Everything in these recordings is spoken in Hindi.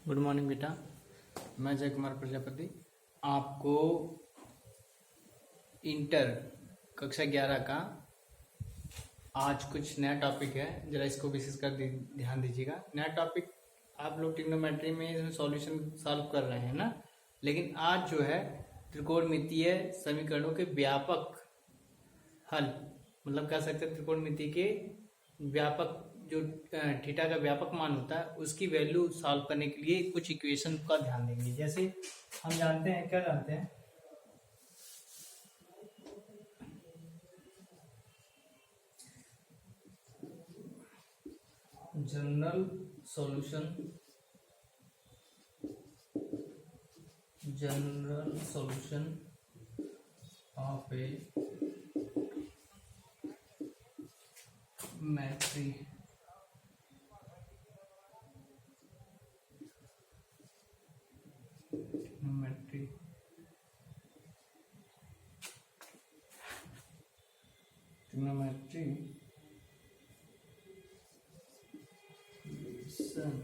गुड मॉर्निंग बेटा। मैं जय कुमार प्रजापति। आपको इंटर कक्षा 11 का आज कुछ नया टॉपिक है, जरा इसको विशेष कर ध्यान दीजिएगा। नया टॉपिक आप लोग ट्रिग्नोमेट्री में इसमें सॉल्यूशन सॉल्व कर रहे हैं ना, लेकिन आज जो है त्रिकोणमितीय समीकरणों के व्यापक हल, मतलब कह सकते हैं त्रिकोणमिति के व्यापक जो थीटा का व्यापक मान होता है उसकी वैल्यू सॉल्व करने के लिए कुछ इक्वेशन का ध्यान देंगे। जैसे हम जानते हैं, क्या जानते हैं, general solution of a matrix trigonometry equation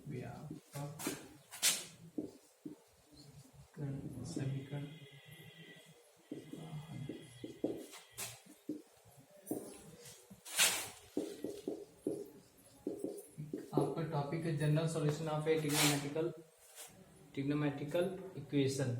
व्यापक समीकरण आपका टॉपिक है general solution of a trigonometrical equation,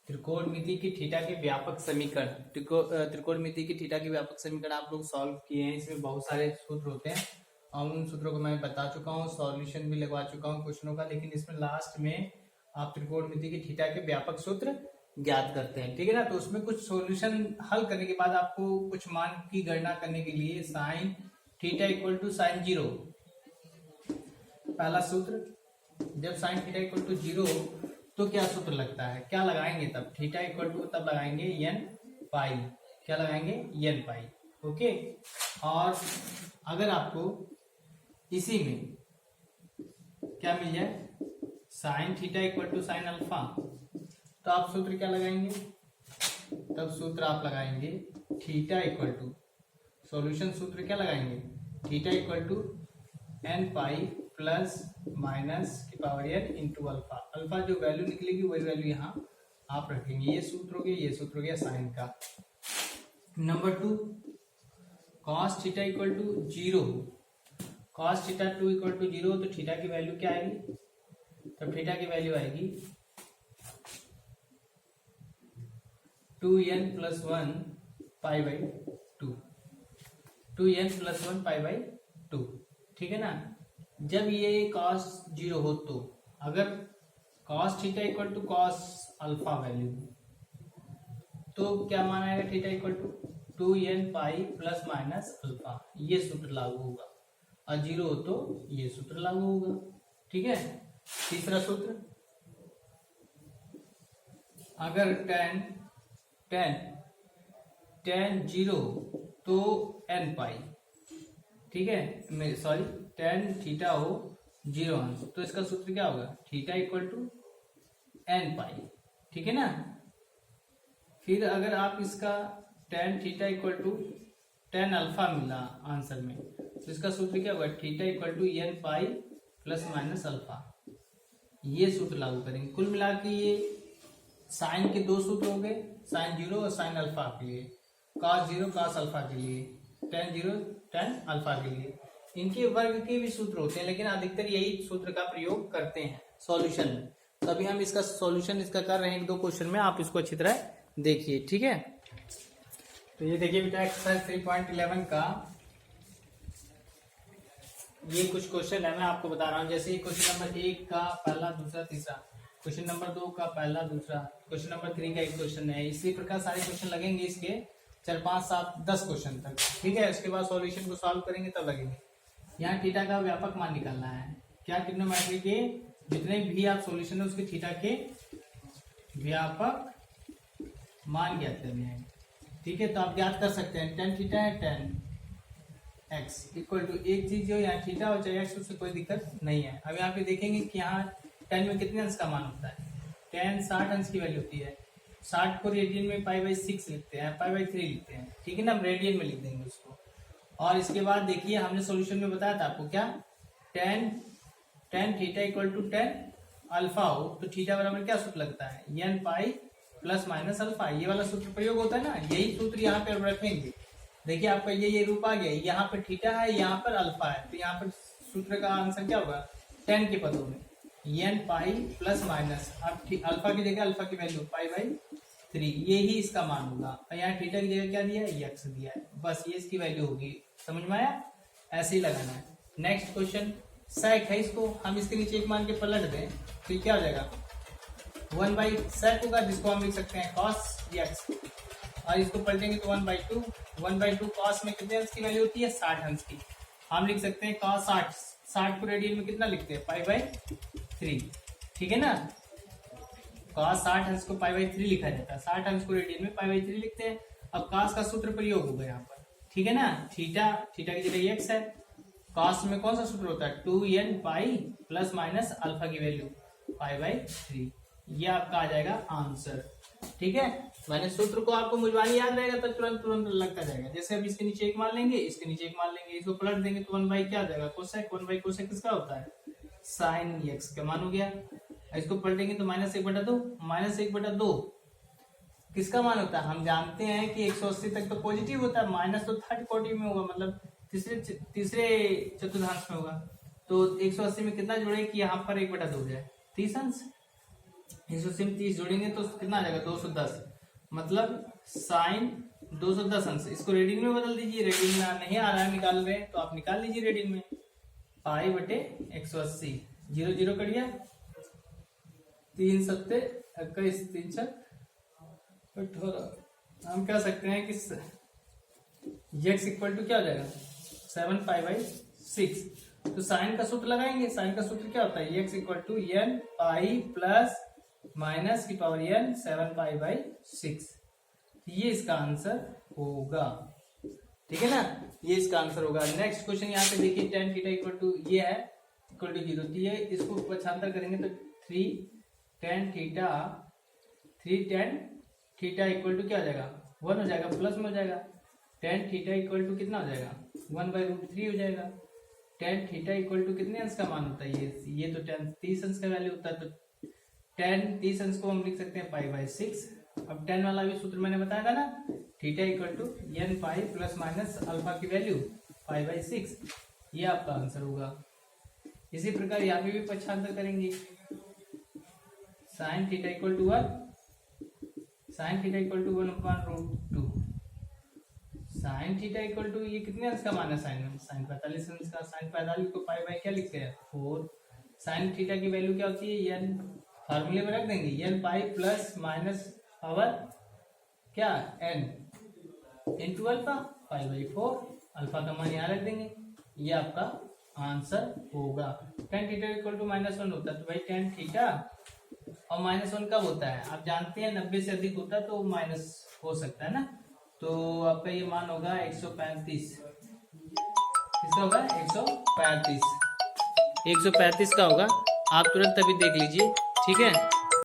त्रिकोणमिति की थीटा के व्यापक समीकरण। त्रिकोणमिति की थीटा के व्यापक समीकरण आप लोग सॉल्व किए हैं। इसमें बहुत सारे सूत्र होते हैं और उन सूत्रों को मैं बता चुका हूँ, सॉल्यूशन भी लगवा चुका हूँ क्वेश्चनों का, लेकिन इसमें लास्ट में आप त्रिकोणमिति की थीटा के व्यापक सूत्र ज्ञात करते हैं, ठीक है ना। तो उसमें कुछ सॉल्यूशन हल करने के बाद आपको कुछ मान की गणना करने के लिए sine theta equal to sine zero, पहला सूत्र, जब sine theta equal to zero तो क्या सूत्र लगता है, क्या लगाएंगे तब, थीटा इक्वल टू तब लगाएंगे एन पाई, क्या लगाएंगे एन पाई, ओके। और अगर आपको इसी में क्या मिल जाए, sine theta equal to sine alpha, तो आप सूत्र क्या लगाएंगे, तब सूत्र आप लगाएंगे थीटा इक्वल टू, सॉल्यूशन सूत्र क्या लगाएंगे, theta equal to n pi plus minus की power n into alpha. Alpha जो वैल्यू निकलेगी वही वैल्यू यहाँ आप रखेंगे। ये सूत्र हो गया, ये सूत्र हो गया साइन का। Number 2, cos theta equal to zero, cos theta 2 equal to zero, तो थीटा की वैल्यू क्या आएगी, तो थीटा की वैल्यू आएगी 2n plus 1 pi by 2, 2n plus 1 pi by 2, ठीक है ना। जब ये cos जीरो हो तो अगर cos theta equal to cos alpha value, तो क्या मान आएगा, theta equal to 2n pi plus minus alpha, ये सूत्र लागू होगा। और जीरो हो तो ये सूत्र लागू होगा, ठीक है। तीसरा सूत्र, अगर tan जीरो तो n पाई, ठीक है, सॉरी tan थीटा हो जीरो अंश, तो इसका सूत्र क्या होगा, theta equal to n pi, ठीक है ना। फिर अगर आप इसका tan theta equal to tan alpha मिला आंसर में, तो इसका सूत्र क्या होगा, theta equal to n pi plus minus alpha, ये सूत्र लागू करेंगे। कुल मिला के ये साइन के दो सूत्र हो गए, साइन जीरो और साइन अल्फा के लिए, कॉस जीरो कॉस अल्फा के लिए, tan जीरो tan अल्फा के लिए। इनके वर्ग के भी सूत्र होते हैं, लेकिन अधिकतर यही सूत्र का प्रयोग करते हैं सॉल्यूशन में। तो अभी हम इसका सॉल्यूशन इसका कर रहे हैं, एक दो क्वेश्चन में, आप इसको अच्छी तरह देखिए, ठीक है। तो ये देखिए बेटा, एक्सरसाइज 3.11 का ये कुछ क्वेश्चन है, मैं आपको बता रहा हूँ। जैसे क्वेश्चन नंबर 1 का पहला दूसरा तीसरा, क्वेश्चन नंबर 2 का पहला दूसरा, क्वेश्चन नंबर 3 का एक क्वेश्चन है। इसी प्रकार सारे क्वेश्चन लगेंगे इसके 4 5 7 10 क्वेश्चन तक, ठीक है। उसके बाद सॉल्यूशन को सॉल्व करेंगे तब लगेंगे। यहाँ थीटा का व्यापक मान निकालना है, क्या, ट्रिग्नोमेट्री के जितने भी आप सॉल्यूशन है उसके थीटा के व्यापक मान ज्ञात करने हैं, ठीक है। तो आप ज्ञात कर सकते हैं, tan थीटा है tan एक्स इक्वल टू एक चीज जो यहाँ थीटा और चाहे एक्स, उससे कोई दिक्कत नहीं है। अब यहाँ पे देखेंगे कि यहाँ tan में कितने अंश का मान होता है, tan 60 अंश की वैल्यू होती है। 60 को रेडियन में π/6 लिखते हैं, π/3 लिखते हैं, ठीक है ना, हम रेडियन में लिख देंगे उसको। और इसके बाद देखिए हमने सॉल्यूशन में बताया था आपको क्या, tan theta equal to tan alpha हो तो थीटा बराबर क्या सूत्र लगता है, n pi plus minus alpha, ये वाला सूत्र प्रयोग होता है ना, यही सूत्र यहाँ पे रखेंगे। देखिए आपका ये रूप आ गया, यहाँ पर थीटा है, यहाँ पर अल्फा है, तो यहाँ पर सूत्र का आंसर क्या होगा, tan के पदों में n पाई प्लस माइनस, अब अल्फा की जगह अल्फा की वैल्यू π/3, ये ही इसका मान होगा। और यहाँ थीटा की जगह क्या दिया है, x दिया है, बस ये इसकी वैल्यू होगी। समझ में आया, ऐसे ही लगाना है। नेक्स्ट क्वेश्चन sec है, इसको हम इसके नीचे एक मान के पलट दें तो क्या हो जाएगा, 1/sec होगा, जिसको हम लिख सकते हैं cos x, और इसको पलटेंगे तो 1/2 cos में कितने अंश की वैल्यू होती है, 60 अंश की, हम लिख सकते हैं cos 60 को रेडियन में कितना लिखते हैं, π/3, ठीक है ना, cos 60 अंश को π/3 लिखा जाता है, 60 अंश को रेडियन में π/3 लिखते हैं। अब cos का सूत्र प्रयोग होगा यहाँ पर, ठीक है ना, थीटा की जगह x है, cos में कौन सा सूत्र होता है, 2n pi plus minus alpha की वैल्यू π/3, ये आपका आ जाएगा आंसर, ठीक है। मैंने सूत्र को आपको मुझवानी याद रहेगा तो तुरंत लगता जाएगा। जैसे अब इसके नीचे एक मान लेंगे, इसके नीचे एक मान लेंगे, इसको पलट देंगे तो 1 क्या आ जाएगा, कोसेक, 1/कोसेक किसका होता है, साइन x का मान हो गया। इसको पलटेंगे तो -1/2, -1/2 किसका मान होता है, हम जानते हैं कि 180 तक तो पॉजिटिव होता है, माइनस तो थर्ड क्वाड्रेंट में होगा, मतलब तीसरे चतुर्थांश में होगा, तो 180 में कितना जोड़े कि यहाँ पर 1/2 हो जाए, 30 अंश, 180 में 30 जोड़ेंगे तो कितना आ जाएगा, 210, मतलब साइन 210 अंश। इसको रेडियन में बदल दीजिए, रेडियन में नहीं आ रहा है निकाल रहे हैं तो आप निकाल लीजिए रेडियन में, π/180, 0 0 कट गया, 3 7 21, 3 6 18, हम कह सकते हैं कि x इक्वल टू क्या हो जाएगा, 7 π/6, तो साइन का सूत्र लगाएंगे, साइन का सूत्र क्या होता है, x equal to n pi plus minus की पावर n 7 π/6, ये इसका आंसर होगा, ठीक है ना, ये इसका आंसर होगा। नेक्स्ट क्वेश्चन यहाँ पे देखिए, tan थीटा इक्वल टू ये है, इक्वल टू 0, तो ये इसको पक्षांतर करेंगे तो 3 tan थीटा इक्वल टू क्या हो जाएगा, 1 हो जाएगा, प्लस में हो जाएगा, tan थीटा इक्वल टू कितना हो जाएगा, 1/√3 हो जाएगा। tan थीटा इक्वल टू कितने अंश का मान होता है, ये तो tan 30 अंश का वैल्यू होता है, तो tan 30 अंश को हम लिख सकते हैं π/6। अब tan वाला भी सूत्र मैंने बताया था ना, theta equal to n pi plus minus alpha की वैल्यू π/6, ये आपका आंसर होगा। इसी प्रकार यहाँ पे भी पक्षांतर करेंगे, sine theta equal to 1, sine theta equal to 1/√2, sine theta equal to ये कितने अंश का मान है, साइन 45 अंश का, साइन 45 को पाई क्या लिखते हैं, 4, साइन थीटा की वैल्यू क्या होती है, n फार्मूले में रख देंगे, n pi plus minus power क्या n इंटू अल्फा, π/4, अल्फा का मान यहाँ रख देंगे, ये आपका आंसर होगा। tan थीटा इक्वल टू -1 होता है, तो भाई tan थीटा और -1 कब होता है, आप जानते हैं 90 से अधिक होता है तो माइनस हो सकता है ना, तो आपका ये मान होगा 135, किसका होगा, 135 का होगा, आप तुरंत अभी देख लीजिए, ठीक है।